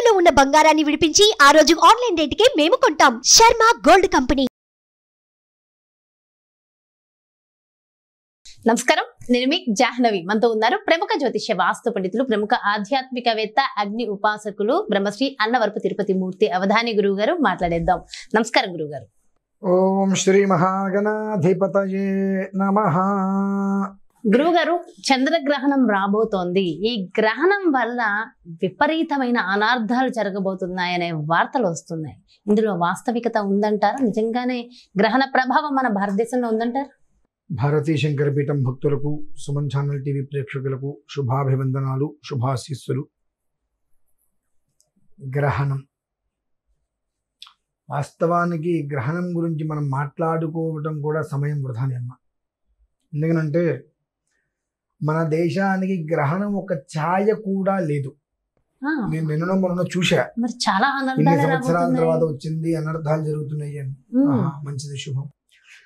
తాకట్టులో ఉన్న బంగారాన్ని విడిపించి ఆ రోజు ఆన్లైన్ రేటుకే మేము కొంటాం. Sharma gold company. నమస్కారం, నేను మీ జాహ్నవి. మనతో ఉన్నారు ప్రముఖ జ్యోతిష్య వాస్తు పండితులు, ప్రముఖ ఆధ్యాత్మికవేత్త, అగ్ని ఉపాసకులు బ్రహ్మశ్రీ అన్నవరపు తిరుపతి మూర్తి అవధాని గురువు గారు. మాట్లాడేద్దాం. నమస్కారం గురువు గారు. ఓం శ్రీ మహాగణాధిపతయే నమః. గురువు గారు, చంద్రగ్రహణం రాబోతోంది. ఈ గ్రహణం వల్ల విపరీతమైన అనార్థాలు జరగబోతున్నాయనే వార్తలు వస్తున్నాయి. ఇందులో వాస్తవికత ఉందంటారా? నిజంగానే గ్రహణ ప్రభావం మన భారతదేశంలో ఉందంటారా? భారతీ శంకరపీఠం భక్తులకు, సుమన్ ఛానల్ టీవీ ప్రేక్షకులకు శుభాభివందనాలు, శుభాశీస్సులు. గ్రహణం, వాస్తవానికి గ్రహణం గురించి మనం మాట్లాడుకోవటం కూడా సమయం వృధానే అమ్మ. ఎందుకనంటే మన దేశానికి గ్రహణం ఒక ఛాయ కూడా లేదు. నేను నిన్న మొన్న చూసా, మరి చాలా ఇన్ని సంవత్సరాల తర్వాత వచ్చింది, అనర్థాలు జరుగుతున్నాయి అని. మంచిది, శుభం.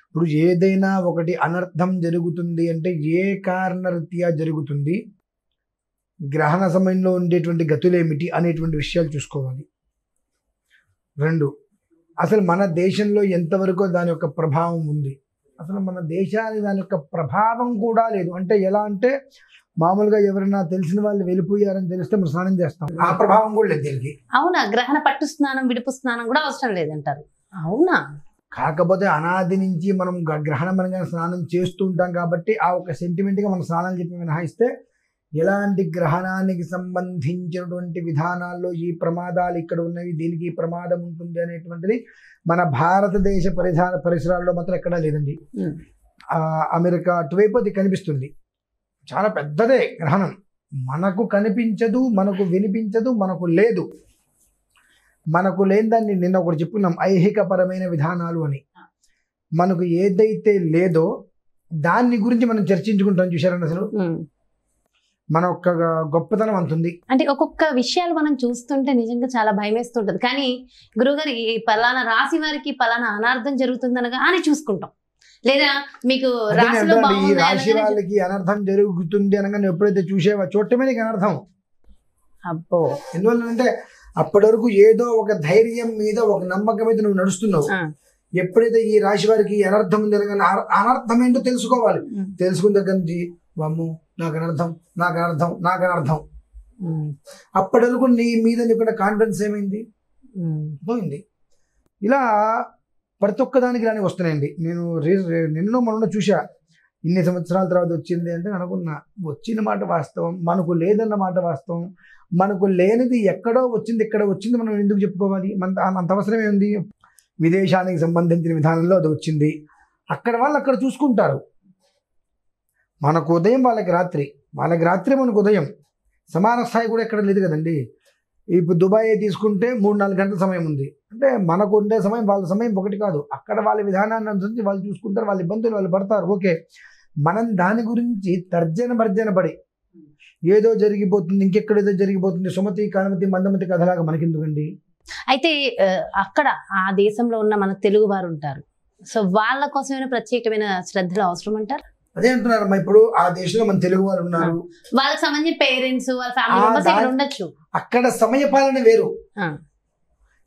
ఇప్పుడు ఏదైనా ఒకటి అనర్థం జరుగుతుంది అంటే ఏ కారణరీత్యా జరుగుతుంది, గ్రహణ సమయంలో ఉండేటువంటి గతులేమిటి అనేటువంటి విషయాలు చూసుకోవాలి. రెండు, అసలు మన దేశంలో ఎంతవరకు దాని యొక్క ప్రభావం ఉంది. అసలు మన దేశానికి దాని యొక్క ప్రభావం కూడా లేదు. అంటే ఎలా అంటే, మామూలుగా ఎవరైనా తెలిసిన వాళ్ళు వెళ్ళిపోయారని తెలిస్తే మనం స్నానం చేస్తాం, ఆ ప్రభావం కూడా లేదు దీనికి. అవునా? గ్రహణ పట్టు స్నానం, విడుపు స్నానం కూడా అవసరం లేదంటారు. అవునా? కాకపోతే అనాది నుంచి మనం గ్రహణం అనగా స్నానం చేస్తూ ఉంటాం కాబట్టి ఆ ఒక సెంటిమెంట్గా మనం స్నానాలు చెప్పి మినహాయిస్తే, ఎలాంటి గ్రహణానికి సంబంధించినటువంటి విధానాల్లో ఈ ప్రమాదాలు ఇక్కడ ఉన్నవి, దీనికి ప్రమాదం ఉంటుంది అనేటువంటిది మన భారతదేశ పరిసరాల్లో మాత్రం ఎక్కడా లేదండి. అమెరికా అటువైపు అది కనిపిస్తుంది, చాలా పెద్దదే గ్రహణం. మనకు కనిపించదు, మనకు వినిపించదు, మనకు లేదు. మనకు లేని దాన్ని నిన్న ఒకటి చెప్పుకున్నాం, ఐహికపరమైన విధానాలు అని. మనకు ఏదైతే లేదో దాన్ని గురించి మనం చర్చించుకుంటాం. చూశారండి, అసలు మన ఒక్క గొప్పతనం అంతుంది. అంటే ఒక్కొక్క విషయాలు మనం చూస్తుంటే నిజంగా చాలా భయం వేస్తుంటది. కానీ గురువుగారు, ఈ పలానా రాశి వారికి పలానా అనార్థం జరుగుతుందనగా అని చూసుకుంటాం. లేదా మీకు రాశిలో ఈ రాశి వాళ్ళకి అనర్థం జరుగుతుంది అనగా నువ్వు ఎప్పుడైతే చూసేవా చూడటమే నీకు అనర్థం. అబ్బో, ఎందువల్ల అంటే అప్పటి వరకు ఏదో ఒక ధైర్యం మీద, ఒక నమ్మకం మీద నువ్వు నడుస్తున్నావు. ఎప్పుడైతే ఈ రాశి వారికి అనర్థం ఉంది అనగా అనర్థం ఏంటో తెలుసుకోవాలి. తెలుసుకున్న దగ్గర నుంచి వమ్ము, నాకు అనర్థం, నాకు అనర్థం, నాకు అనర్థం. అప్పటి వరకు నీ మీద నీకు కాన్ఫిడెన్స్ ఏమైంది, పోయింది. ఇలా ప్రతి ఒక్కదానికి ఇలానే వస్తున్నాయండి. నేను నిన్న మొన్న చూసా, ఇన్ని సంవత్సరాల తర్వాత వచ్చింది అంటే అనుకున్నా, వచ్చిన మాట వాస్తవం, మనకు లేదన్న మాట వాస్తవం. మనకు లేనిది ఎక్కడో వచ్చింది, ఇక్కడ వచ్చింది, మనం ఎందుకు చెప్పుకోవాలి? అంత అవసరమే ఉంది. విదేశానికి సంబంధించిన విధానంలో అది వచ్చింది, అక్కడ వాళ్ళు అక్కడ చూసుకుంటారు. మనకు ఉదయం, వాళ్ళకి రాత్రి, వాళ్ళకి రాత్రి, మనకు ఉదయం. సమాన స్థాయి కూడా ఎక్కడ లేదు కదండి. ఇప్పుడు దుబాయ్ తీసుకుంటే 3-4 గంటల సమయం ఉంది. అంటే మనకు ఉండే సమయం వాళ్ళ సమయం ఒకటి కాదు. అక్కడ వాళ్ళ విధానాన్ని అనుసరించి వాళ్ళు చూసుకుంటారు, వాళ్ళ ఇబ్బందులు వాళ్ళు పడతారు. ఓకే, మనం దాని గురించి భర్జన పడి ఏదో జరిగిపోతుంది, ఇంకెక్కడేదో జరిగిపోతుంది, సుమతి కానుమతి మందమతి కథలాగా మనకెందుకండి. అయితే అక్కడ ఆ దేశంలో ఉన్న మన తెలుగు వారు ఉంటారు. సో వాళ్ళ కోసమైనా ప్రత్యేకమైన శ్రద్ధలు అవసరం అంటారు. అదే అంటున్నారమ్మా, ఇప్పుడు ఆ దేశంలో మన తెలుగు వారు ఉన్నారు, వాళ్ళకి సంబంధించిన పేరెంట్స్, వాళ్ళ ఫ్యామిలీ మెంబర్స్ ఇక్కడ ఉండొచ్చు. అక్కడ సమయ పాలన వేరు.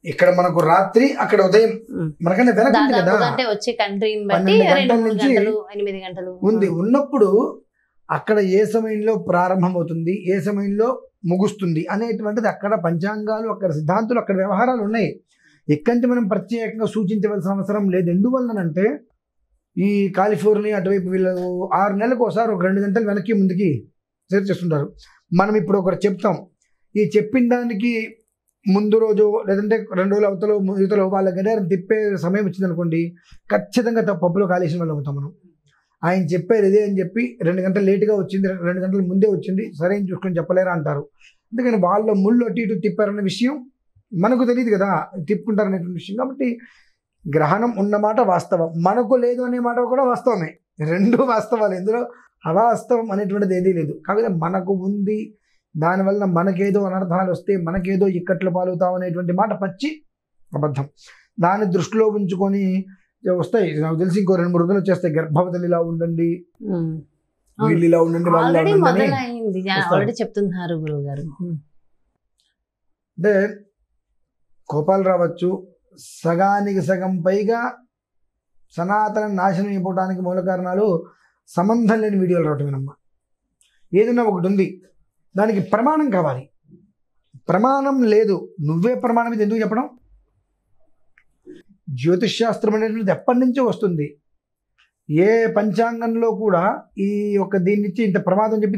ఇక్కడ మనకు రాత్రి, అక్కడ ఉదయం. మనకన్నా వెనక వచ్చే కంట్రీని బట్టి 8 గంటలు ఉంది. ఉన్నప్పుడు అక్కడ ఏ సమయంలో ప్రారంభమవుతుంది, ఏ సమయంలో ముగుస్తుంది అనేటువంటిది అక్కడ పంచాంగాలు, అక్కడ సిద్ధాంతులు, అక్కడ వ్యవహారాలు ఉన్నాయి. ఎక్కడి మనం ప్రత్యేకంగా సూచించవలసిన అవసరం లేదు. ఎందువల్లనంటే ఈ కాలిఫోర్నియా అటువైపు వీళ్ళు 6 నెలలకు ఒకసారి ఒక 2 గంటలు వెనక్కి ముందుకి చేస్తుంటారు. మనం ఇప్పుడు ఒకటి చెప్తాం, ఈ చెప్పిన దానికి ముందు రోజు లేదంటే 2 రోజులు అవతలో వాళ్ళ గడియారం తిప్పే సమయం వచ్చింది అనుకోండి, ఖచ్చితంగా పప్పులో కాలేసిన వాళ్ళు అవుతాం మనం. ఆయన చెప్పారు ఇదే అని చెప్పి 2 గంటలు లేటుగా వచ్చింది, 2 గంటల ముందే వచ్చింది, సరే అని చూసుకొని చెప్పలేరా అంటారు. అందుకని వాళ్ళ ముళ్ళు అటు ఇటు తిప్పారన్న విషయం మనకు తెలియదు కదా, తిప్పుకుంటారనేటువంటి విషయం. కాబట్టి గ్రహణం ఉన్నమాట వాస్తవం, మనకు లేదు అనే మాట కూడా వాస్తవమే. 2 వాస్తవాలు, ఇందులో అవాస్తవం అనేటువంటిది ఏదీ లేదు. కాకపోతే మనకు ఉంది, దానివల్ల మనకేదో అనర్థాలు వస్తే, మనకేదో ఇక్కట్లు పాలుతాం అనేటువంటి మాట పచ్చి అబద్ధం. దాన్ని దృష్టిలో ఉంచుకొని వస్తాయి. నాకు తెలిసి ఇంకో 2-3 రోజులు వచ్చేస్తాయి. గర్భవతులు ఇలా ఉండండి, వీళ్ళు ఇలా ఉండండి, వాళ్ళు చెప్తున్నారు గురువు గారు. అంటే కోపాలు రావచ్చు, సగానికి సగం పైగా సనాతన నాశనం అయిపోవడానికి మూల కారణాలు సంబంధం లేని వీడియోలు రావటమేనమ్మా. ఏదైనా ఒకటి ఉంది, దానికి ప్రమాణం కావాలి. ప్రమాణం లేదు, నువ్వే ప్రమాణం ఇది ఎందుకు చెప్పడం? జ్యోతిష్ శాస్త్రం అనేటువంటిది ఎప్పటి నుంచో వస్తుంది. ఏ పంచాంగంలో కూడా ఈ యొక్క దీని నుంచి ఇంత ప్రమాదం చెప్పి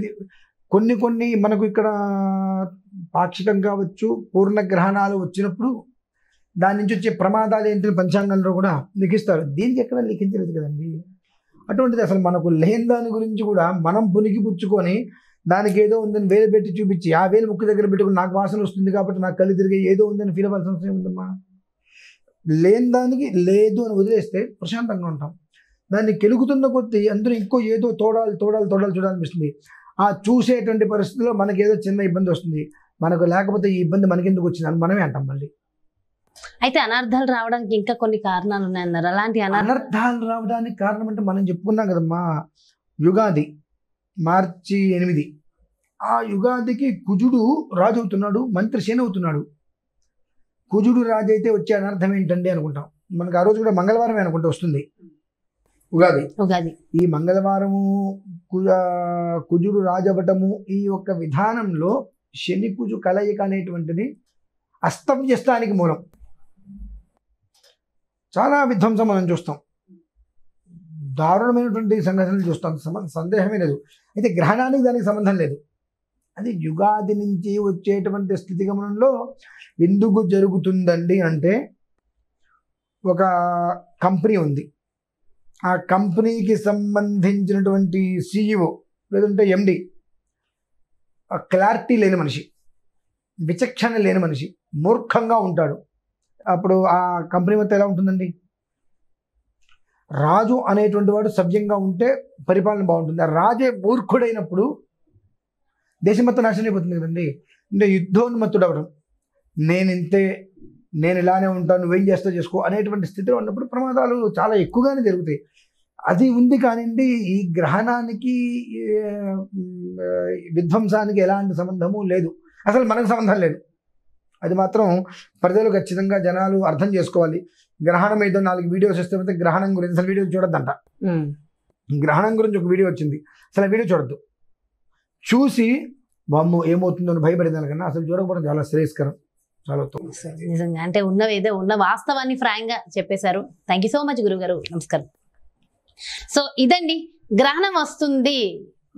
కొన్ని మనకు ఇక్కడ పాక్షికం కావచ్చు, పూర్ణగ్రహణాలు వచ్చినప్పుడు దాని నుంచి వచ్చే ప్రమాదాలు ఏంటని పంచాంగంలో కూడా లిఖిస్తారు. దీనికి ఎక్కడ లిఖించలేదు కదండి. అటువంటిది అసలు మనకు లేని దాని గురించి కూడా మనం పునికి పుచ్చుకొని దానికి ఏదో ఉందని వేలు పెట్టి చూపించి ఆ వేలు ముక్కు దగ్గర పెట్టుకుని నాకు వాసన వస్తుంది కాబట్టి నాకు కళ్ళు తిరిగి ఏదో ఉందని ఫీల్ అవ్వాల్సిన అవసరం ఉందమ్మా. లేని దానికి లేదు అని వదిలేస్తే ప్రశాంతంగా ఉంటాం. దాన్ని కెలుగుతున్న కొద్దీ అందరూ ఇంకో ఏదో తోడాలి చూడాలనిపిస్తుంది. ఆ చూసేటువంటి పరిస్థితుల్లో మనకి ఏదో చిన్న ఇబ్బంది వస్తుంది. మనకు లేకపోతే ఈ ఇబ్బంది మనకెందుకు వచ్చిందని మనమే అంటాం మళ్ళీ. అయితే అనర్థాలు రావడానికి ఇంకా కొన్ని కారణాలు ఉన్నాయన్నారు. అలాంటి అనర్థాలు రావడానికి కారణం అంటే మనం చెప్పుకున్నాం కదమ్మా, యుగాది మార్చి 8, ఆ యుగాదికి కుజుడు రాజు అవుతున్నాడు, మంత్రి శని అవుతున్నాడు. కుజుడు రాజు అయితే వచ్చే అనర్థం ఏంటండి అనుకుంటాం. మనకు ఆ రోజు కూడా మంగళవారమే అనుకుంటే వస్తుంది ఉగాది. ఈ మంగళవారము కుజుడు రాజు అవ్వటము, ఈ యొక్క విధానంలో శని కుజు కలయిక అనేటువంటిది అస్తవ్యస్తానికి మూలం. చాలా విధ్వంసం మనం చూస్తాం, దారుణమైనటువంటి సంఘటనలు చూస్తాం, సందేహమే లేదు. అయితే గ్రహణానికి దానికి సంబంధం లేదు. అది యుగాది నుంచి వచ్చేటువంటి స్థితిగమనంలో ఎందుకు జరుగుతుందండి అంటే, ఒక కంపెనీ ఉంది, ఆ కంపెనీకి సంబంధించినటువంటి CEO లేదంటే MD క్లారిటీ లేని మనిషి, విచక్షణ లేని మనిషి, మూర్ఖంగా ఉంటాడు. అప్పుడు ఆ కంపెనీ మొత్తం ఎలా ఉంటుందండి? రాజు అనేటువంటి వాడు సవ్యంగా ఉంటే పరిపాలన బాగుంటుంది. ఆ రాజే మూర్ఖుడైనప్పుడు దేశం మొత్తం నాశనం అయిపోతుంది కదండి. అంటే యుద్ధోన్మత్తుడు అవడం, నేను ఇలానే ఉంటాను, నువ్వేం చేస్తా చేసుకో అనేటువంటి స్థితిలో ఉన్నప్పుడు ప్రమాదాలు చాలా ఎక్కువగానే జరుగుతాయి. అది ఉంది కానివ్వండి, ఈ గ్రహణానికి విధ్వంసానికి ఎలాంటి సంబంధము లేదు, అసలు మనకు సంబంధం లేదు. అది మాత్రం ప్రజలు ఖచ్చితంగా జనాలు అర్థం చేసుకోవాలి. గ్రహణం ఏదో 4 వీడియోస్ వస్తే గ్రహణం గురించి అసలు వీడియో చూడొద్దంట. గ్రహణం గురించి ఒక వీడియో వచ్చింది, అసలు ఆ వీడియో చూడొద్దు. చూసి వామ్మో ఏమవుతుందో అని భయపడేదాని కన్నా అసలు చూడకపోవడం చాలా శ్రేయస్కరం. చాలా నిజంగా అంటే ఉన్న వాస్తవాన్ని ఫ్రాంక్ గా చెప్పేశారు. థ్యాంక్ యూ సో మచ్ గురుగారు, నమస్కారం. సో ఇదండి, గ్రహణం వస్తుంది,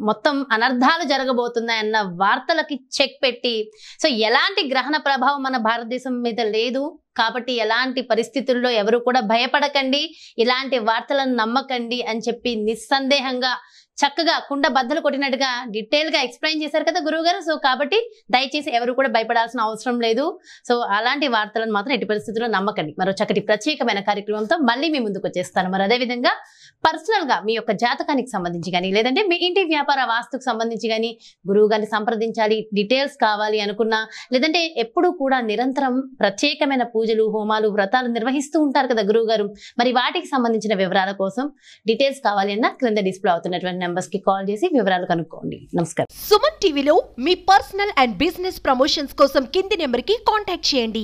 మొత్తం అనర్థాలు జరగబోతున్నాయన్న వార్తలకి చెక్ పెట్టి, సో ఎలాంటి గ్రహణ ప్రభావం మన భారతదేశం మీద లేదు కాబట్టి ఎలాంటి పరిస్థితుల్లో ఎవరు కూడా భయపడకండి, ఇలాంటి వార్తలను నమ్మకండి అని చెప్పి నిస్సందేహంగా చక్కగా కుండ బద్దలు కొట్టినట్టుగా డీటెయిల్ గా ఎక్స్ప్లెయిన్ చేశారు కదా గురువు గారు. సో కాబట్టి దయచేసి ఎవరు కూడా భయపడాల్సిన అవసరం లేదు. సో అలాంటి వార్తలను మాత్రం ఎట్టి పరిస్థితుల్లో నమ్మకండి. మరో చక్కటి ప్రత్యేకమైన కార్యక్రమంతో మళ్ళీ మీ ముందుకు వచ్చేస్తాను. మరి అదేవిధంగా పర్సనల్ గా మీ యొక్క జాతకానికి సంబంధించి కానీ, లేదంటే మీ ఇంటి వ్యాపార వాస్తుకు సంబంధించి కానీ గురువు గారిని సంప్రదించాలి, డీటెయిల్స్ కావాలి అనుకున్నా, లేదంటే ఎప్పుడు కూడా నిరంతరం ప్రత్యేకమైన పూజలు, హోమాలు, వ్రతాలు నిర్వహిస్తూ ఉంటారు కదా గురువు గారు. మరి వాటికి సంబంధించిన వివరాల కోసం డీటెయిల్స్ కావాలి అన్నా క్రింద డిస్ప్లే అవుతున్నటువంటి నెంబర్స్ కి కాల్ చేసి వివరాలు కనుక్కోండి. నమస్కారం. సుమన్ టీవీలో మీ పర్సనల్ అండ్ బిజినెస్ ప్రమోషన్స్ కోసం కింది నెంబర్ కి కాంటాక్ట్ చేయండి.